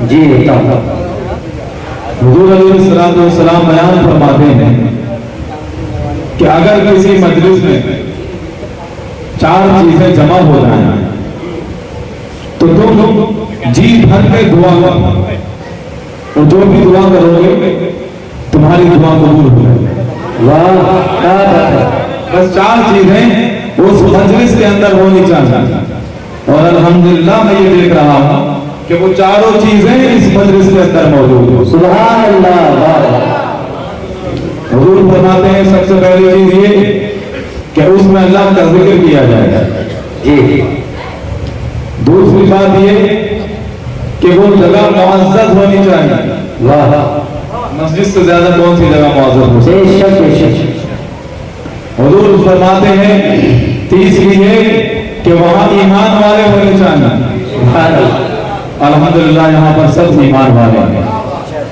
جی حضور علیہ السلام بیان فرماتے ہیں کہ اگر کسی مجلس میں 4 چیزیں جمع ہو جائیں تو تم جی بھر کے دعا کرو، اور جو بھی دعا کرو گے تمہاری دعا قبول ہو جائے گی۔ بس 4 چیزیں اس مجلس کے اندر ہونی چاہیے، اور الحمدللہ میں یہ دیکھ رہا ہوں کہ وہ 4 چیزیں اس مجلس کے اندر موجود ہیں۔ سبحان اللہ۔ حضور فرماتے ہیں سب سے پہلی چیز یہ کہ اس میں اللہ کا ذکر کیا جائے گا۔ جی دوسری بات یہ کہ وہ جگہ معزز ہونی چاہیے۔ واہ، مسجد سے زیادہ کون سی جگہ معزز ہو سکتی بے شک بے شک۔ حضور فرماتے ہیں تیسری یہ کہ وہاں ایمان والے ہونے چاہیے۔ سبحان اللہ۔ الحمدللہ یہاں پر سب ایمان والے ہیں۔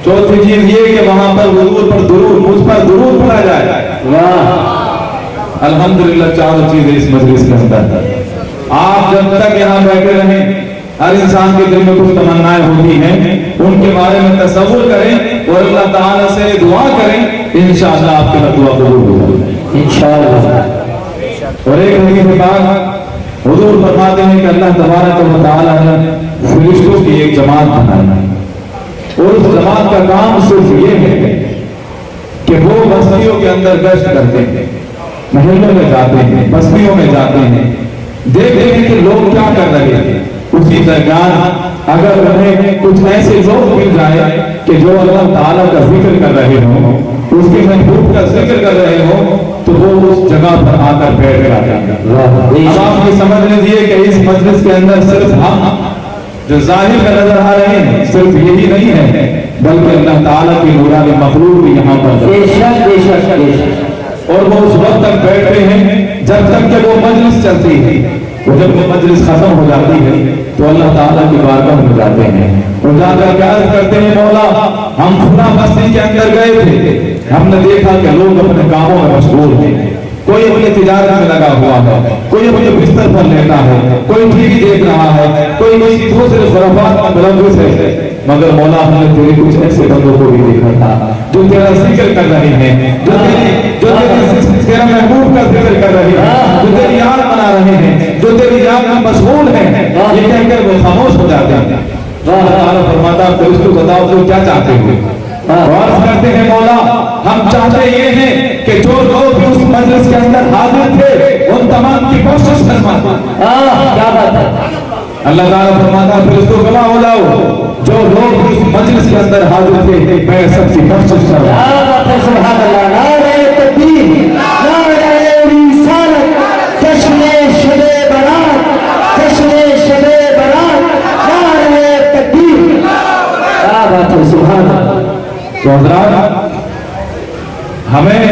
چوتھی چیز یہ کہ وہاں پر حضور پر درود، مجھ پر درود پڑھا جائے۔ واہ، الحمدللہ 4 چیزیں اس مجلس کے اندر۔ آپ جب تک یہاں بیٹھے رہیں، ہر انسان کے دل میں کچھ تمنائیں ہوتی ہیں، ان کے بارے میں تصور کریں اور اللہ تعالیٰ سے دعا کریں، انشاءاللہ آپ کی دعا قبول ہوگی انشاءاللہ۔ اور ایک حدیث پاک حضور فرماتے ہیں کہ اللہ تبارک و تعالیٰ نے فرشتوں کی ایک جماعت بنائی، اور اس جماعت کا کام صرف یہ ہے کہ وہ بستیوں کے اندر گشت کرتے ہیں، محلوں میں جاتے ہیں، بستیوں میں جاتے ہیں، دیکھتے ہیں کہ لوگ کیا کر رہے ہیں۔ اسی درمیان اگر انہیں کچھ ایسے لوگ مل جائے کہ جو اللہ تعالیٰ کا ذکر کر رہے ہوں، اس کے محبوب کا ذکر کر رہے ہوں، تو وہ اس جگہ پر آ کر بیٹھ جاتے ہیں۔ اب آپ یہ سمجھ لیجیے کہ اس مجلس کے اندر صرف ہم جو ظاہر میں نظر آ رہے ہیں صرف یہی نہیں ہے، بلکہ اللہ تعالیٰ کی نورانی مخلوق بھی یہاں پر بے شک بے شک بے شک۔ اور وہ اس وقت تک بیٹھتے ہیں جب تک کہ وہ مجلس چلتی ہے، اور جب وہ مجلس ختم ہو جاتی ہے تو اللہ تعالیٰ کی بارگاہ میں جاتے ہیں اور جا کر عرض کرتے ہیں مولا ہم فلاں بستی کے اندر گئے تھے، ہم نے دیکھا کہ لوگ اپنے کاموں میں مشغول ہیں، کوئی اپنی تجارت میں لگا ہوا ہے، کوئی اپنے بستر پر لیٹا ہے، کوئی ٹی وی دیکھ رہا ہے، کوئی کسی دوسرے خرافات میں ملوث ہے، مگر مولا ہم نے تیرے کچھ ایسے بندوں کو بھی دیکھا تھا جو تیرا ذکر کر رہے ہیں، جو تیرا محبوب کا ذکر کر رہے ہیں، جو تیری یاد بنا رہے ہیں، جو تیری یاد میں مشغول ہیں، یہ کہہ کر وہ خاموش ہو جاتے ہیں۔ اللہ تعالیٰ فرماتا ہے فرشتوں بتاؤ تو کیا چاہتے ہو؟ اور کرتے ہیں مولا ہم چاہتے یہ ہیں کہ جو لوگ اس مجلس کے اندر حاضر تھے ان تمام کی بخشش فرما۔ کیا بات ہے۔ اللہ تعالیٰ فرماتا ہے فرشتوں گواہ ہو جاؤ جو لوگ اس مجلس کے اندر حاضر تھے میں سب کی بخشش فرما۔ کیا بات ہے، سبحان اللہ۔ نعرہ تکبیر، نعرہ رسالت، جشن شب برات، جشن شب برات، نعرہ تکبیر۔ کیا بات ہے، سبحان اللہ۔ تو حضرات ہمیں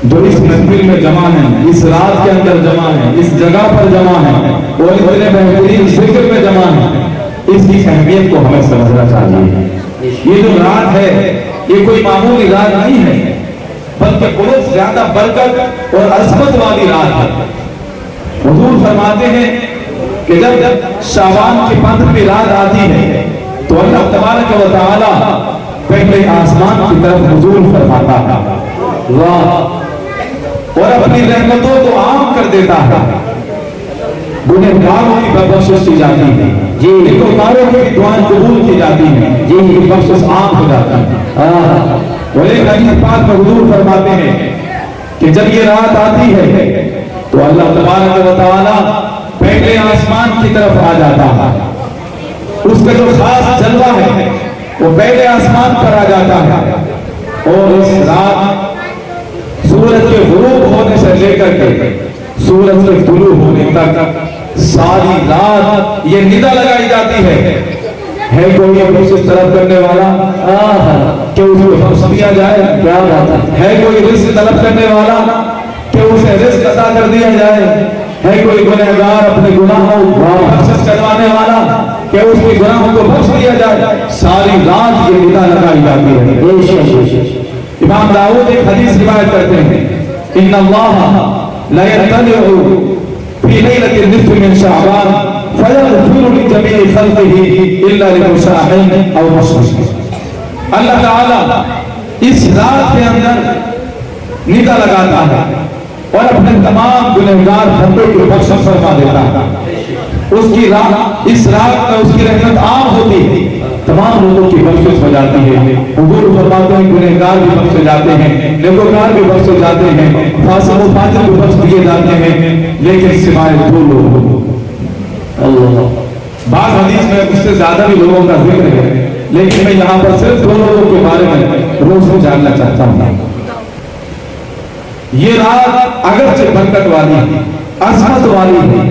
جو اس محفل میں جمع ہیں، اس رات کے اندر جمع ہیں، اس جگہ پر جمع ہیں اور اتنے بہترین ذکر میں جمع ہیں، اس کی اہمیت کو ہمیں سمجھنا چاہیے۔ یہ جو رات ہے یہ کوئی معمولی رات نہیں ہے، بلکہ بہت زیادہ برکت اور عظمت والی رات ہے۔ حضور فرماتے ہیں کہ جب شعبان کی 15ویں رات آتی ہے تو اللہ تبارک و تعالی پہلے آسمان کی طرف نزول فرماتا ہے اور اپنی رحمتوں کو عام کر دیتا ہے، گنہگاروں کی بخشش کی جاتی ہے، نیکوکاروں کی دعائیں قبول کی جاتی ہیں، جن کی بخشش عام ہو جاتی ہے۔ اور ایک حدیث پاک میں حضور فرماتے ہیں کہ جب یہ رات آتی ہے تو اللہ تبارک و تعالی پہلے آسمان کی طرف آ جاتا ہے، اس کا جو خاص جلوہ ہے وہ پہلے آسمان پر آ جاتا ہے، اور اس رات سورج کے غروب ہونے سے لے کر کے سورج کے طلوع ہونے تک ساری رات یہ ندا لگائی جاتی ہے کوئی کوشش طلب کرنے والا کہ اس کو بخش دیا جائے؟ کیا بات ہے کوئی رزق طلب کرنے والا کہ اسے رزق عطا کر دیا جائے؟ ہے کوئی گنہگار اپنے گناہوں کو بخشش کروانے والا کہ اس کے گناہوں کو بخش دیا جائے؟ ساری رات یہ ندا لگائی جاتی ہے۔ امام داؤد ایک حدیث روایت کرتے ہیں ان اللہ لا يطلع في ليلة النصف من شعبان فَيَغْفِرُ لِجَمِيعِ خَلْقِهِ إِلَّا لِمُشَاحِنٍ أَوْ مُشْرِكٍ۔ اللہ تعالیٰ اس رات کے اندر نگاہ لگاتا ہے اور اپنے تمام گنہگار بندوں کی بخشش فرما دیتا ہے۔ اس کی رات، اس رات میں اس کی رحمت عام ہوتی ہے، تمام لوگوں کی بخشش ہو جاتی ہے۔ حضور فرماتے ہیں گنہگار بھی بخشے جاتے ہیں، نیکوکار بھی بخشے جاتے ہیں، فاسق و فاجر بھی بخش دیے جاتے ہیں، لیکن سوائے دو لوگ۔ اللہ، بعض حدیث میں اس سے زیادہ بھی لوگوں کا ذکر ہے، لیکن میں یہاں پر صرف دو لوگوں کے بارے میں روشنی جاننا چاہتا ہوں۔ یہ رات اگرچہ برکت والی ہے، عظمت والی ہے،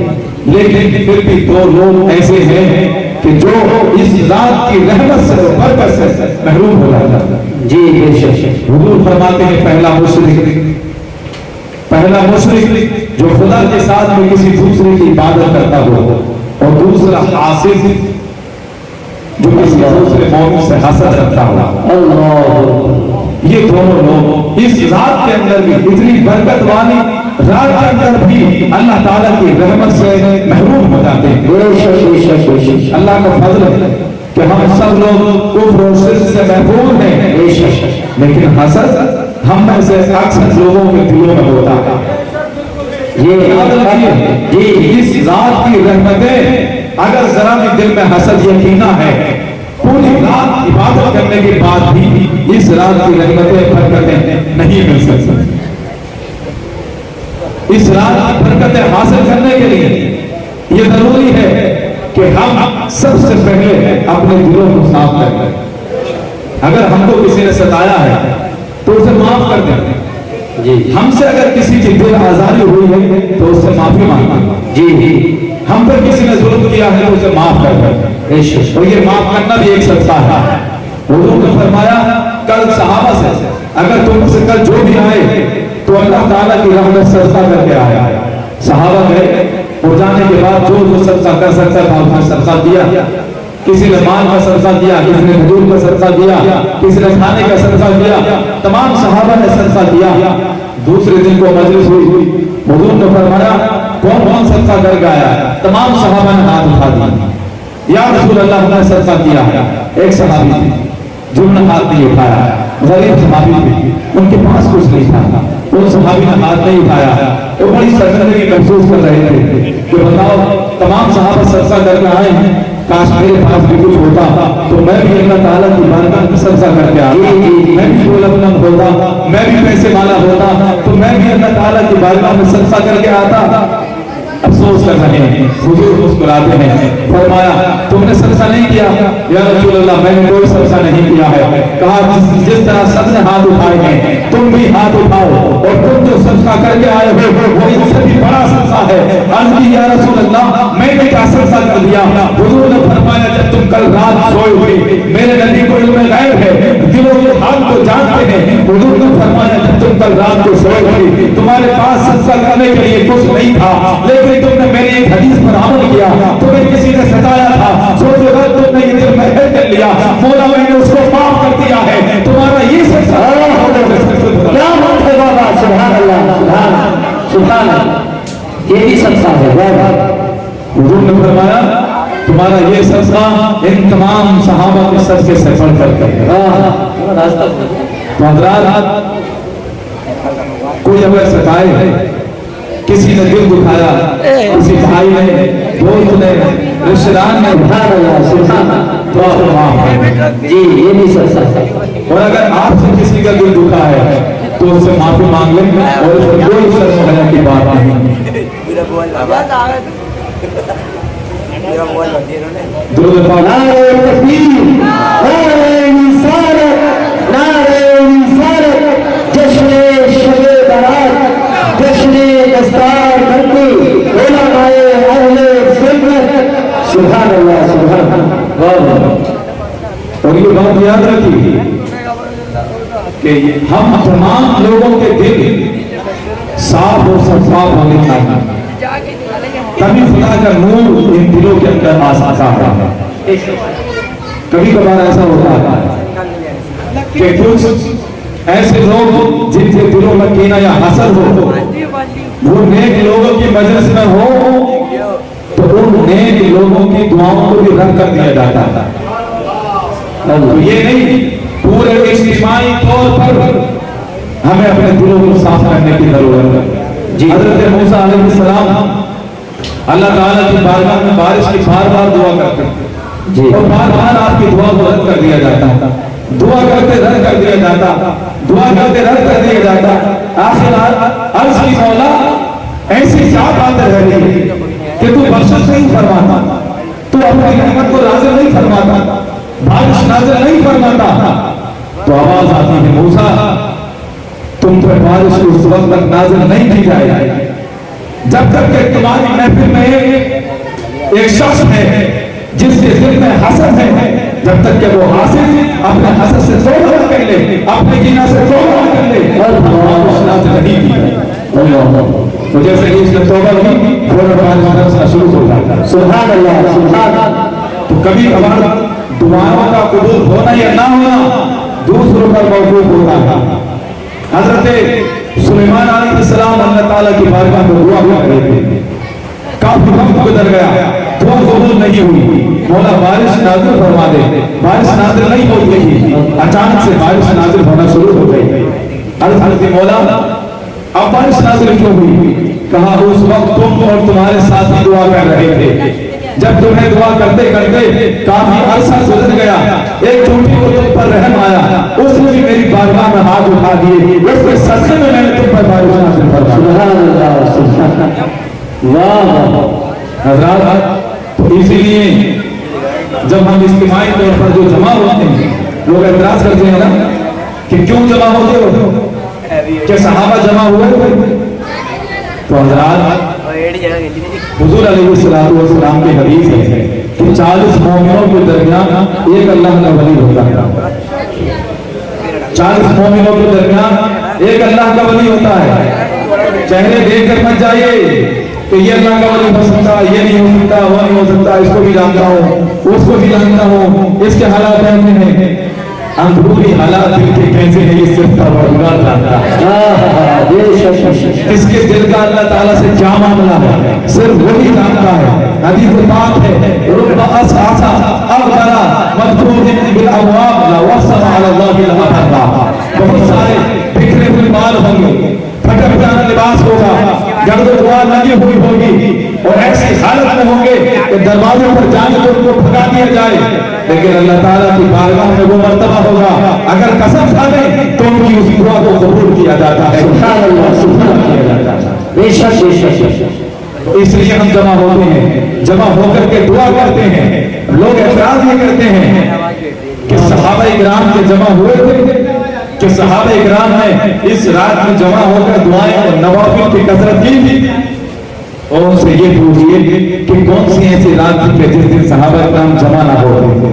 لیکن پھر بھی دو لوگ ایسے ہیں کہ جو اس رات کی رحمت سے برکت سے محروم ہو جاتا ہے۔ جی بے شک، حضور فرماتے ہیں پہلا مشرک جو خدا کے ساتھ میں کسی دوسرے کی عبادت کرتا ہو، اور دوسرا حاسد جو کسی دوسرے مومن سے حسد رکھتا ہو۔ اللہ، یہ دونوں لوگ اس رات کے اندر بھی اتنی برکت والی رات کے اندر بھی اللہ تعالیٰ کی رحمت سے محروم ہو جاتے ہیں۔ اللہ کا فضل ہے کہ ہم سب لوگ کفر و شرک سے محفوظ ہیں، لیکن حسد ہم میں سے اکثر لوگوں کے دلوں میں ہوتا ہے۔ یہ یاد رکھیے، اس رات کی رحمتیں اگر ذرا بھی دل میں حسد یقینہ ہے، پوری رات عبادت کرنے کے بعد بھی اس رات کی رحمتیں برکتیں نہیں مل سکتی۔ اس رات کی برکتیں حاصل کرنے کے لیے یہ ضروری ہے کہ ہم سب سے پہلے اپنے دلوں کو صاف کریں۔ اگر ہم کو کسی نے ستایا ہے تو اسے معاف کر دیں۔ ہم سے اگر کسی کی دل آزاری ہوئی ہے تو اس سے معافی مانگیں۔ جی، ہم پر کسی نے ظلم کیا ہے تو اسے معاف کر دیں، اور یہ معاف کرنا بھی ایک صدقہ ہے۔ حضور نے فرمایا کل صحابہ سے اگر تم سے کل جو بھی آئے تو اللہ تعالیٰ کی رحمت صدقہ کر کے آیا۔ صحابہ گئے اور جانے کے بعد جو صدقہ کر سکتا تھا اس نے صدقہ دیا۔ کسی نے مال کا صدقہ دیا، کسی نے حضور کا صدقہ دیا، کسی نے کھانے کا صدقہ دیا، تمام صحابہ نے صدقہ دیا۔ دوسرے دن کو مجلس ہوئی، حضور نے فرمایا کون کون صدقہ کر کے آیا؟ تمام صحابہ نے ہاتھ اٹھا دیا۔ یا رسول اللہ، ہم نے صدقہ کیا ہے۔ ایک صحابی تھے جنہوں نے ہاتھ نہیں اٹھایا، غریب صحابی تھے، ان کے پاس کچھ نہیں تھا، ان صحابی نے ہاتھ نہیں اٹھایا۔ وہ بڑی شرمندگی محسوس کر رہے تھے کہ بتاؤ تمام صحابہ صدقہ کر کے آئے ہیں، کاش میرے پاس بھی کچھ ہوتا تو میں بھی اللہ تعالیٰ کی بارگاہ میں صدقہ کر کے آتا، میں بھی دولت مند ہوتا، میں بھی پیسے والا ہوتا تو میں بھی اللہ تعالیٰ کی بارگاہ میں صدقہ کر کے آتا۔ افسوس کر رہے ہیں، حضور مسکراتے ہیں، فرمایا تم نے صدقہ نہیں کیا؟ یا رسول اللہ میں نے کوئی صدقہ نہیں کیا ہے۔ کہا جس طرح سب نے ہاتھ اٹھائے ہیں تم بھی ہاتھ اٹھاؤ، اور تم جو صدقہ کر کے آئے ہو وہ ان سے بھی بڑا صدقہ ہے۔ عرض کی یا رسول اللہ میں نے کیا صدقہ کر دیا؟ حضور نے فرمایا جب تم کل رات سوئے ہوئے، میرے نبی کو علم غیب ہے، دلوں کے حال کو جانتے ہیں، حضور نے فرمایا جب تم کل رات کو سوئے ہوئے تمہارے پاس صدقہ کرنے کے لیے کچھ نہیں تھا، لیکن تم نے میری ایک حدیث پر عمل کیا، تمہیں کسی نے ستایا تھا، سوچو اگر تم نے یہ دل میں کر لیا، مولا میں نے اس کو معاف کر دیا ہے، تمہارا یہ صدقہ کیا بات ہے بابا، سبحان اللہ، سبحان اللہ، یہ بھی صدقہ ہے۔ حضور نے فرمایا تمہارا یہ صدقہ ان تمام صحابہ کے صدقے سے بڑھ کر کے۔ تو حضرات کوئی اگر ستائے، کسی نے دل دکھایا، کسی بھائی نے، دوست نے، رشتہ دار نے، تو آپ کو معاف کریں۔ جی یہ بھی سچا ہے۔ اور اگر آپ سے کسی کا دل دکھا ہے تو اس سے معافی مانگ لیں، اور اس میں کوئی شرم و حیا کی بات نہیں۔ درود پاک نعرہ تکبیر، نعرہ رسالت، نعرہ رسالت، جشن شب برات، جشن دستار بندی، علماء اہل سنت، سبحان اللہ، سبحان اللہ۔ اور یہ بات یاد رکھیے کہ ہم تمام لوگوں کے دل صاف اور شفاف ہونے چاہیے، تبھی خدا کا نور ان دلوں کے اندر آ سکتا ہے۔ کبھی کبھار ایسا ہوتا ہے کہ کچھ ایسے لوگ جن کے دلوں میں کینہ یا حسد ہو، وہ نیک لوگوں کی مجلس میں ہو تو ان نیک لوگوں کی دعاؤں کو بھی رد کر دیا جاتا تھا۔ تو یہ نہیں، پورے اجتماعی طور پر ہمیں اپنے دلوں کو صاف کرنے کی ضرورت ہے۔ حضرت موسیٰ علیہ السلام اللہ تعالیٰ کی بارگاہ میں بارش کی بار بار دعا کرتے ہیں، اور بار بار آپ کی دعا کو رد کر دیا جاتا، دعا کرتے رد کر دیا جاتا، دعا کرتے رد کر دیا جاتا۔ آخر عرض کی مولا ایسی کیا بات رہ رہی کہ تو بخشش نہیں فرماتا، تو اپنی رحمت کو نازل نہیں فرماتا، بارش نازل نہیں فرماتا؟ تو آواز آتی ہے، موسیٰ تم پر بارش اس وقت تک نازل نہیں کی جائے جب تک کہ تمہاری محفل میں ایک شخص ہے جس کے دل میں حسد ہے، جب تک کہ وہ حاسد اپنے حسد سے توبہ نہ کر لے، اپنے کینہ سے توبہ نہ کر لے، بارش نازل نہیں کی۔ تو جیسے کہ اس نے توبہ کی، فوراً بارش نازلنا شروع ہو جاتا ہے۔ سبحان اللہ، سبحان اللہ۔ تو کبھی ہمارا دعاؤں کا قبول ہونا یا نہ ہونا دوسروں پر موقوف ہوتا ہے۔ حضرت سلیمان علیہ السلام اللہ تعالیٰ کی بارگاہ میں دعا کر رہے تھے، کافی وقت گزر گیا، دعا قبول نہیں ہوئی، مولا بارش نازل فرما دے، بارش نازل نہیں ہو رہی، اچانک سے بارش نازل ہونا شروع ہو گئی۔ حضرت مولا اب بارش نازل کیوں ہوئی؟ کہا اس وقت تم اور تمہارے ساتھی دعا کر رہے تھے، جب تمہیں دعا کرتے کرتے کافی عرصہ گزر گیا، ایک چھوٹی کو تم پر رحم آیا، اس نے بھی میری بارگاہ میں ہاتھ اٹھا دیے، اس کے صدقے میں نے تم پر بارش نازل فرمائی۔ سبحان اللہ، سبحان اللہ، واہ۔ حضرات تو اسی لیے جب ہم اجتماعی طور پر جو جمع ہوتے ہیں، لوگ اعتراض کرتے ہیں نا کہ کیوں جمع ہوتے ہو، کہ صحابہ جمع ہوئے تھے؟ تو حضرات حضور علیہ السلام کی حدیث ہے کہ 40 مومنوں کے درمیان ایک اللہ کا ولی ہوتا ہے، 40 مومنوں کے درمیان ایک اللہ کا ولی ہوتا ہے۔ چہرے دیکھ کر مت جائیے کہ یہ اللہ کا ولی ہو سکتا، یہ نہیں ہو سکتا، وہ نہیں ہو سکتا، اس کو بھی جانتا ہوں، اس کو بھی جانتا ہوں، اس کے حالات ایسے ہیں، اندرونی حالات دل کے کیسے ہیں یہ صرف پروردگار جانتا ہے۔ اس کے دل کا اللہ تعالیٰ سے کیا معاملہ ہے صرف وہی جانتا ہے۔ حدیث پاک ہے، رب اسعصا اغبرا مدفوع بالابواب لا وصل علی اللہ الابرا۔ بہت سارے بکھرے ہوئے بال ہوں گے، پھٹا پھٹانا لباس ہوگا، گرد و غبار لگی ہوئی ہوگی، اور ایسی حالت میں ہوں گے کہ دروازے پر جانے کو ان کو بھگا دیا جائے، لیکن اللہ تعالیٰ کی بارگاہ میں وہ مرتبہ ہوگا اگر قسم کھا لیں تو ان کی اس دعا کو قبول کیا جاتا ہے۔ سبحان اللہ، سبحان اللہ، بے شک بے شک۔ اس لیے ہم جمع ہوتے ہیں، جمع ہو کر کے دعا کرتے ہیں۔ لوگ اعتراض یہ کرتے ہیں کہ صحابہ اکرام کے جمع ہوئے تھے، کہ صحابہ اکرام نے اس رات میں جمع ہو کر دعائیں اور نوافل کی کثرت کی تھی، اور ان سے یہ پوچھئے کہ کون سی ایسی رات تھی کہ جس دن صحابہ اکرام جمع نہ ہوتے تھے،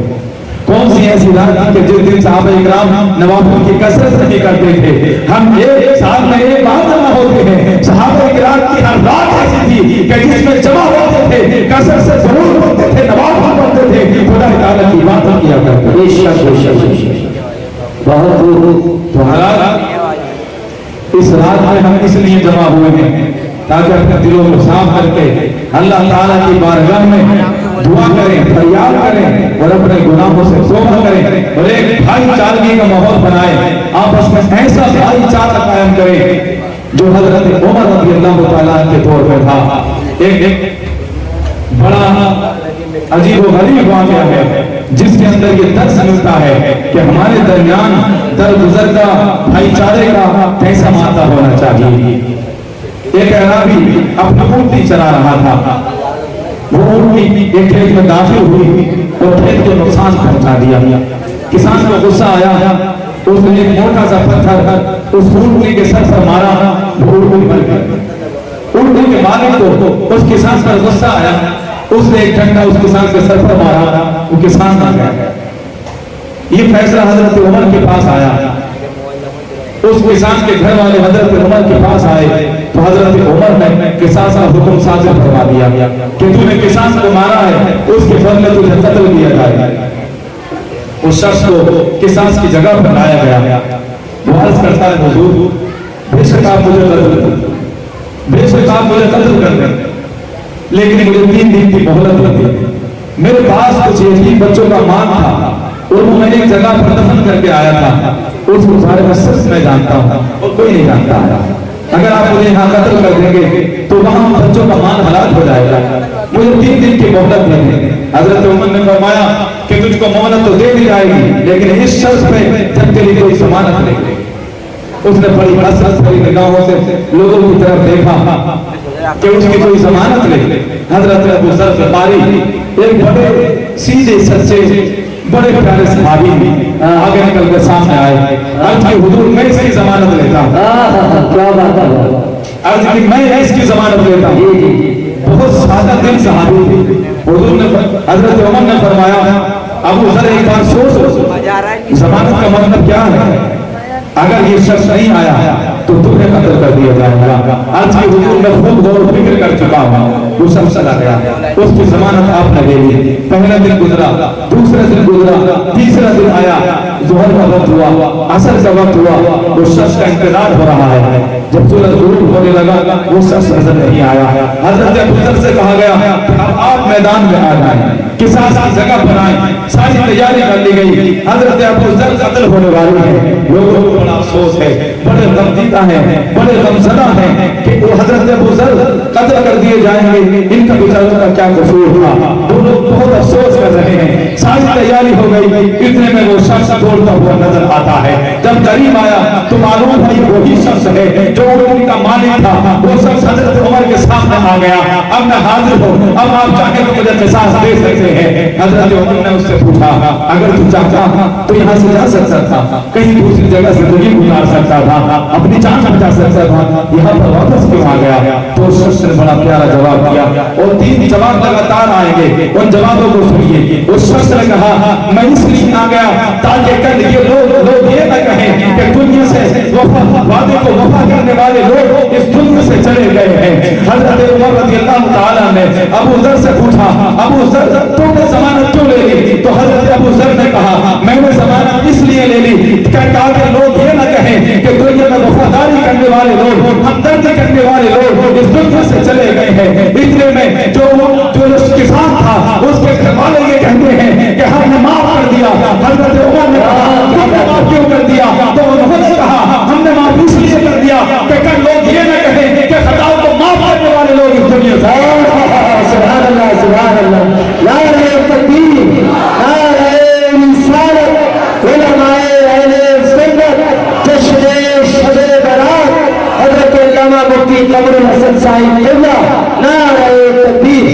کون سی ایسی رات تھی کہ جس دن صحابہ اکرام نوافل کی کثرت نہیں کرتے تھے۔ ہم ایک سال میں ایک بار جمع ہوتے ہیں، صحابہ اکرام کی ہر رات ایسی تھی کہ جس میں جمع ہوتے تھے، کثرت سے ضرور پڑھتے تھے، نوافل پڑھتے تھے، خدا تعالیٰ کی عبادت کیا کرتے تھے۔ بے شک بے شک، بہت تو حضرات اس رات میں ہم اس لیے جمع ہوئے ہیں تاکہ اپنے دلوں کو صاف کر کے اللہ تعالیٰ کی بارگاہ میں دعا کریں، فریاد کریں، اور اپنے گناہوں سے توبہ کریں، اور ایک بھائی چارگی کا ماحول بنائیں، آپس میں ایسا بھائی چارہ قائم کریں جو حضرت عمر رضی اللہ تعالیٰ کے دور میں تھا۔ ایک بڑا عجیب و غریب واقعہ ہے جس کے اندر یہ درس ملتا ہے کہ ہمارے درمیان درگزر کا بھائی چارے کا کیسا مادہ ہونا چاہیے۔ ایک اعرابی اپنا اونٹنی چلا رہا تھا، وہ اونٹنی ایک کھیت میں داخل ہوئی اور کھیت کو نقصان پہنچا دیا۔ کسان کو غصہ آیا، اس نے ایک موٹا سا پتھر اس اونٹنی کے سر پر مارا، وہ اونٹنی مر گئی۔ اونٹنی کے مالک کو اس کسان پر غصہ آیا، اس نے ایک ڈنڈا اس کسان کے سر پر مارا، وہ کسان مر گیا۔ یہ فیصلہ حضرت عمر کے پاس آیا، اس کسان کے گھر والے حضرت عمر کے پاس آئے تو حضرت عمر نے قصاص کا حکم صادر فرما دیا کہ تو نے کسان کو مارا ہے، اس کے بدلے تجھے قتل کیا جائے۔ اس شخص کو قصاص کی جگہ پر لایا گیا، وہ عرض کرتا ہے حضور بے شک آپ مجھے قتل کر دیں، بے شک آپ مجھے قتل کر دیں، لیکن مجھے 3 دن کی مہلت لگی. میرے پاس کچھ یتیم بچوں کا مال تھا اور وہ میں ایک جگہ پر دفن کر کے آیا تھا. اس بارے میں سچ میں جانتا ہوں اور کوئی نہیں جانتا ہے. اگر آپ مجھے یہاں قتل کر دیں گے تو وہاں بچوں کا مال ہلاک ہو جائے گا. مجھے 3 دن کی مہلت لگی. حضرت عمر نے فرمایا کہ تجھ کو مہلت تو دے دی جائے گی لیکن اس شرط پہ جب تیری کوئی ضمانت نہیں. اس نے بڑی حسرت بھری نگاہوں سے لوگوں کی طرف دیکھا کہ اس کی کوئی ضمانت نہیں. حضرت ابو ذر غفاری ایک بڑے سیدھے سچے بڑے پیارے صحابی آگے نکل کر سامنے آئے. عرض کی حضور میں اس کی ضمانت لیتا ہوں. کیا بات ہے. عرض کی میں اس کی ضمانت لیتا ہوں. بہت سادہ دل صحابی تھے. حضور نے حضرت عمر نے فرمایا ابو ذر ایک بار سوچ ضمانت کا مطلب کیا ہے. اگر یہ شخص نہیں آیا تو تمہیں قتل کر دیا جائے گا. آج کی حضور میں خود غور و فکر کر چکا ہوں. وہ شخص چلا گیا, اس کی ضمانت آپ نے لے لی. پہلا دن گزرا, دوسرا دن گزرا, تیسرا دن آیا, ظہر کا وقت ہوا, عصر کا وقت ہوا. اس شخص کا انتظار ہو رہا ہے. جب سورج غروب ہونے لگا وہ شخص نظر نہیں آیا. حضرت ابو ذر سے کہا گیا کہ اب آپ میدان میں آ جائیں, قصاص کی جگہ پر آئیں. ساری تیاری کر لی گئی. حضرت ابو ذر قتل ہونے والے ہیں. لوگوں کو بڑا افسوس ہے, بڑے غمزدہ ہیں, بڑے غمزدہ ہیں کہ وہ حضرت ابو ذر قتل کر دیے جائیں گے. ان کا بیچاروں کا کیا قصور تھا. وہ لوگ بہت افسوس کر رہے ہیں. ساری تیاری ہو گئی. اتنے میں وہ شخص دوڑتا ہوا نظر آتا ہے. جب قریب آیا تو معلوم ہے وہی شخص ہے جو ان کا مالک تھا. وہ شخص حضرت عمر کے سامنے آ گیا. اب میں حاضر ہوں, اب آپ چاہیں تو مجھے قصاص دے سکتے ہیں. حضرت عمر نے اس سے پوچھا اگر تو چاہتا تو یہاں سے جا سکتا تھا, کہیں دوسری جگہ زندگی گزار سکتا تھا, اپنی جان بچا سکتا تھا, یہاں پر واپس کیوں آ گیا. تو اس شخص نے بڑا پیارا جواب دیا اور 3 جواب لگاتار آئیں گے. ان جوابوں کو سنیے. اس شخص نے کہا میں اس لیے آ گیا تاکہ کل یہ لوگ یہ نہ کہیں کہ دنیا سے وعدے کو وفا کرنے والے لوگ اس دنیا سے چلے گئے ہیں. حضرت عمر رضی اللہ تعالیٰ نے ابو ذر سے پوچھا ابو ذر تم نے ضمانت کیوں لے لی. تو حضرت ابو ذر نے کہا میں نے ضمانت اس لیے لے لی تاکہ لوگ یہ نہ کہیں کہ دنیا میں وفاداری کرنے والے لوگ, ہمدردی کرنے والے لوگ اس دنیا سے چلے گئے ہیں. اتنے میں جو کسان تھا اس کے گھر والے یہ کہتے ہیں کہ ہم نے معاف کر دیا. حضرت عمر نے کہا تم نے معاف کیوں کر دیا. تو انہوں نے کہا ہم نے معاف اس لیے کر دیا کہ کل لوگ یہ نہ کہیں کہ خطاؤں کو معاف کرنے والے لوگ اس دنیا سے. سبحان اللہ, سبحان اللہ. نعرہ تکبیر, نعرہ رسالت, علماء اہل سنت, جشن شب برات, حضرت علامہ مفتی قمر الحسن صاحب قبلہ. نعرہ تکبیر.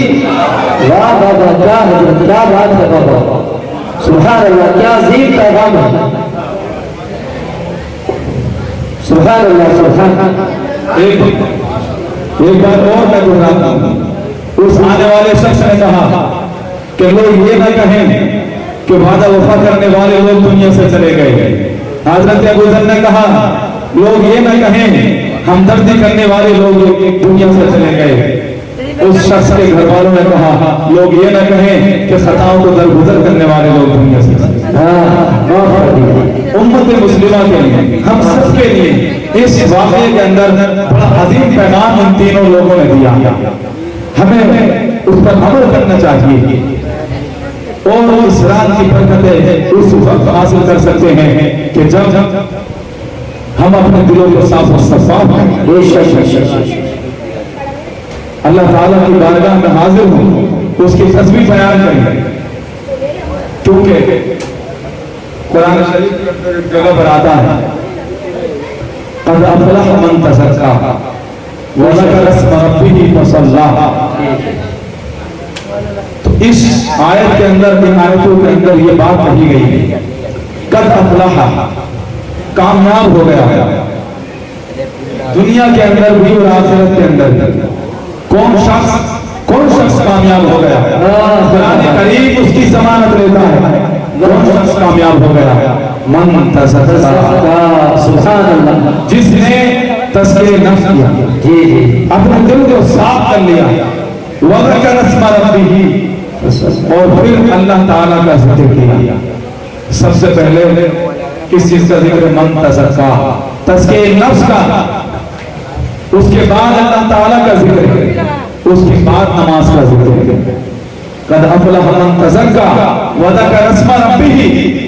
واہ بابا, کیا حضرت, کیا بات ہے بابا. سبحان اللہ, کیا عظیم پیغام ہے. سبحان اللہ, سبحان اللہ. ایک بار اور میں گزراتا ہوں. اس آنے والے شخص نے کہا کہ لوگ یہ نہ کہیں کہ وعدہ وفا کرنے والے لوگ دنیا سے چلے گئے. حضرت ابو ذر نے کہا لوگ یہ نہ کہیں ہمدردی کرنے والے لوگ دنیا سے چلے گئے. اس شخص کے گھر والوں نے کہا لوگ یہ نہ کہیں کہ خطاؤں کو درگزر کرنے والے لوگ دنیا سے چلے گئے. امت مسلمہ کے لیے, ہم سب کے لیے اس واقعے کے اندر بڑا عظیم پیغام ان تینوں لوگوں نے دیا. ہمیں اس پر عمل کرنا چاہیے اور اس رات کی برکتیں اس وقت حاصل کر سکتے ہیں کہ جب ہم اپنے دلوں کو صاف و شفاف کریں. اللہ تعالیٰ کی بارگاہ میں حاضر ہوں, اس کی تصویر بیان کریں. کیونکہ قرآن شریف کے اندر ایک جگہ پر آتا ہے قد افلح من تزکا وذکر اسم ربہ فصلی. تو اس آیت کے اندر, ان آیتوں کے اندر یہ بات کہی گئی ہے قد افلح, کامیاب ہو گیا دنیا کے اندر بھی اور آخرت کے اندر. کون شخص کامیاب ہو گیا؟ قرآن کریم اس کی ضمانت لیتا ہے. کون شخص کامیاب ہو گیا؟ من تزکا, سبحان اللہ, جس نے تزکیہ نفس کیا, اپنے دل کو صاف کر لیا. وذکر اسم ربہ, اور پھر اللہ تعالیٰ کا ذکر کیا. سب سے پہلے کس چیز کا ذکر؟ من تزکا, تزکیہ نفس کا. اس کے بعد اللہ تعالیٰ کا ذکر ہے. اس کے بعد نماز کا ذکر ہے. قد افلح من تزکا وذکر اسم ربہ،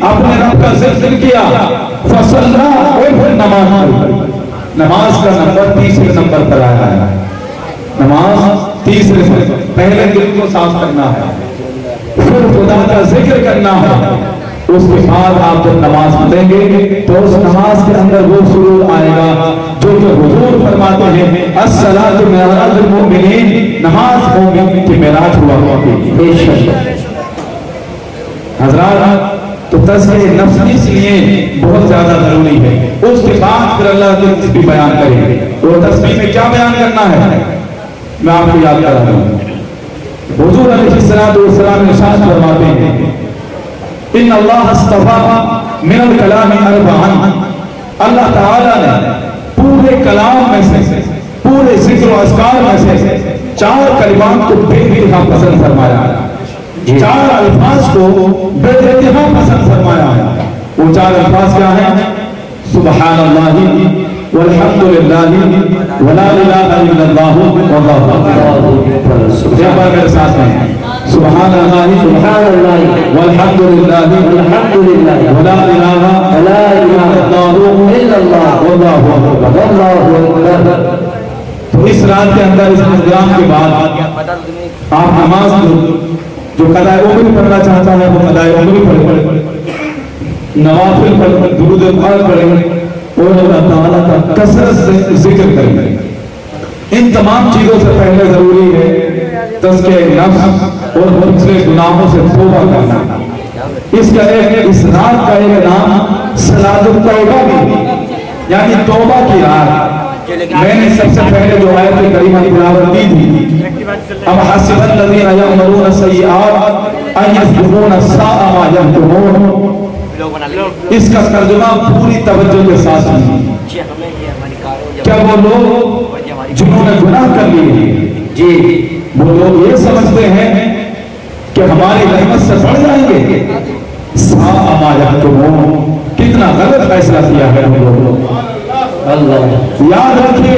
اپنے رب کا ذکر کیا، فصلی اور پھر نماز پڑھی. نماز کا نمبر تیسرے نمبر پر آیا ہے. نماز تیسرے نمبر، پہلے دل کو صاف کرنا ہے، پھر خدا کا ذکر کرنا ہے. اس کے بعد آپ جب نماز پڑھیں گے تو اس نماز کے اندر وہ سرور آئے گا جو کہ حضور فرماتے ہیں الصلاۃ معراج المؤمنین، نماز مومن کی معراج ہوا کرتی ہے. حضرات تو تزکیہ نفس اس لیے بہت زیادہ ضروری ہے. اس کے بعد پھر اللہ کی تسبیح بیان کریں گے. اور تسبیح میں کیا بیان کرنا ہے میں آپ کو یاد کرا دوں. حضور علیہ الصلوۃ والسلام ارشاد فرماتے ہیں ان اللہ اصطفى من الکلام اربعا، اللہ تعالیٰ نے پورے کلام میں سے، پورے ذکر و اذکار میں سے 4 کلمات کو بے انتہا پسند فرمایا ہے. 4 الفاظ کو بے انتہا پسند فرمایا ہے. وہ 4 الفاظ کیا ہیں؟ سبحان اللہ والحمد للہ ولا الہ الا اللہ واللہ اکبر. ایک بار میرے ساتھ ہیں، سبحان اللہ والحمد للہ ولا الہ الا اللہ واللہ اکبر. تو اس رات کے اندر اس پروگرام کے بعد آپ نماز جو قضاء عمر پڑھنا چاہتا ہے وہ قضاء عمر پڑھے، نوافل پڑھے، درود پاک پڑھے اور اللہ تعالیٰ کا کثرت سے ذکر کریں. ان تمام چیزوں سے پہلے ضروری ہے تزکیہ نفس اور پچھلے گناہوں سے توبہ کرنا. اس رات کا ایک نام صلاۃ التوبہ بھی، یعنی توبہ کی رات. میں نے سب سے پہلے جو آیت کریمہ تلاوت دی تھی، اب حسب الذین یعملون السیئات ان یسبقون الساء ما یحکمون، اس کا ترجمہ پوری توجہ کے ساتھ سنیے. کیا وہ لوگ جنہوں نے گناہ کر لیے وہ لوگ یہ سمجھتے ہیں کہ ہماری رحمت سے بڑھ جائیں گے؟ ساء ما یحکمون، کتنا غلط فیصلہ کیا ہے ہم لوگوں. یاد رکھیے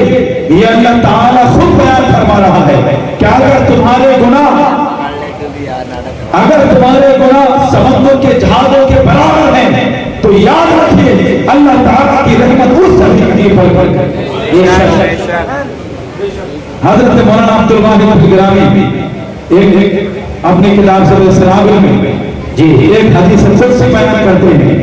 یہ اللہ تعالیٰ خود بیان فرما رہا ہے کہ اگر تمہارے گناہ سمندر کے جہازوں کے برابر ہیں تو یاد رکھیے اللہ تعالیٰ کی رحمت اس سے پر. حضرت مولانا عبد الواحد گرامی ایک اپنی کتاب سے سراغل میں ایک حدیث قدسی بیان کرتے ہیں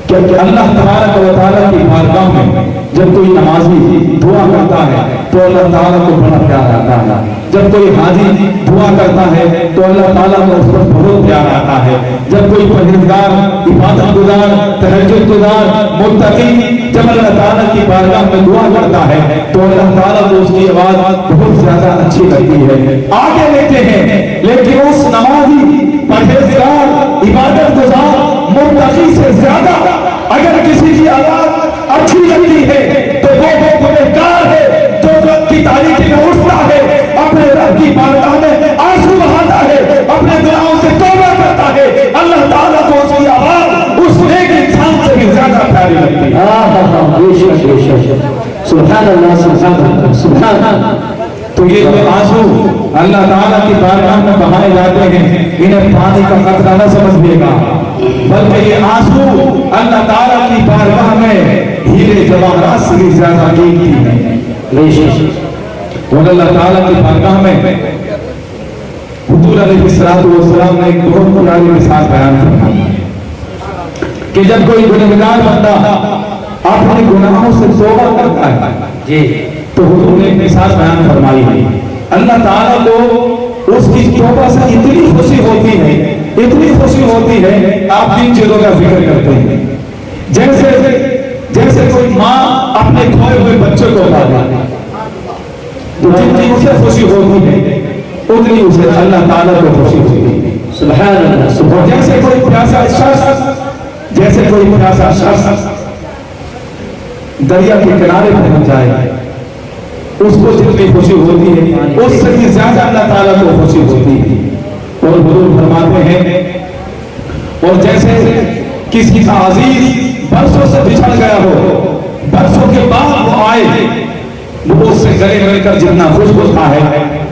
کہ اللہ تبارک و تعالیٰ کی بارگاہ میں جب کوئی نمازی دعا کرتا ہے تو اللہ تعالیٰ کو بڑا پیار آتا ہے. جب کوئی حاجی دعا کرتا ہے تو اللہ تعالیٰ کو اس پر بہت پیار آتا ہے. جب کوئی پرہیزگار، عبادت گزار، تہجد گزار، متقی جب اللہ تعالیٰ کی بارگاہ میں دعا کرتا ہے تو اللہ تعالیٰ کو اس کی آواز بہت زیادہ اچھی لگتی ہے. آگے لیتے ہیں لیکن اس نمازی، پرہیزگار، عبادت گزار، متقی سے زیادہ اگر کسی کی آواز اچھی لگتی ہے تو وہ گنہگار ہے جو رب کی تاریکی میں اٹھتا ہے، اپنے رب کی بارگاہ میں آنسو بہاتا ہے، اپنے گناہوں سے توبہ کرتا ہے. اللہ تعالیٰ کو اس کی آواز اس نیک انسان سے بھی زیادہ پیاری لگتی ہے. سبحان اللہ سبحان اللہ سبحان اللہ. تو یہ جو آنسو اللہ تعالیٰ کی بارگاہ میں بہائے جاتے ہیں انہیں پانی کا قطرہ نہ سمجھیے گا، بلکہ یہ آنسو اللہ تعالیٰ کی بارگاہ میں ہیرے جواہرات سے بھی زیادہ قیمتی ہیں. اور اللہ تعالیٰ کی بارگاہ میں حضور علیہ السلام نے ایک بہت پرانی مثال بیان کی کہ جب کوئی گنہگار بندہ اپنے گناہوں سے توبہ کرتا ہے تو حضور نے ایک مثال بیان فرمائی ہے. اللہ تعالیٰ کو اس کی توبہ سے اتنی خوشی ہوتی ہے، اتنی خوشی ہوتی ہے. آپ 3 چیزوں کا ذکر کرتے ہیں. جیسے کوئی ماں اپنے کھوئے ہوئے بچے کو پاتا تو جتنی اسے خوشی ہوتی ہے اتنی اسے اللہ تعالیٰ کو خوشی ہوتی ہے. سبحان اللہ. جیسے کوئی پیاسا شخص دریا کے کنارے پہنچ جائے اس کو جتنی خوشی ہوتی ہے اس سے بھی زیادہ اللہ تعالیٰ کو خوشی ہوتی ہے. اور حضور فرماتے ہیں اور جیسے کسی کا عزیز برسوں سے بچھڑ گیا ہو، برسوں کے بعد وہ آئے، وہ اس سے گلے مل کر جتنا خوش ہوتا ہے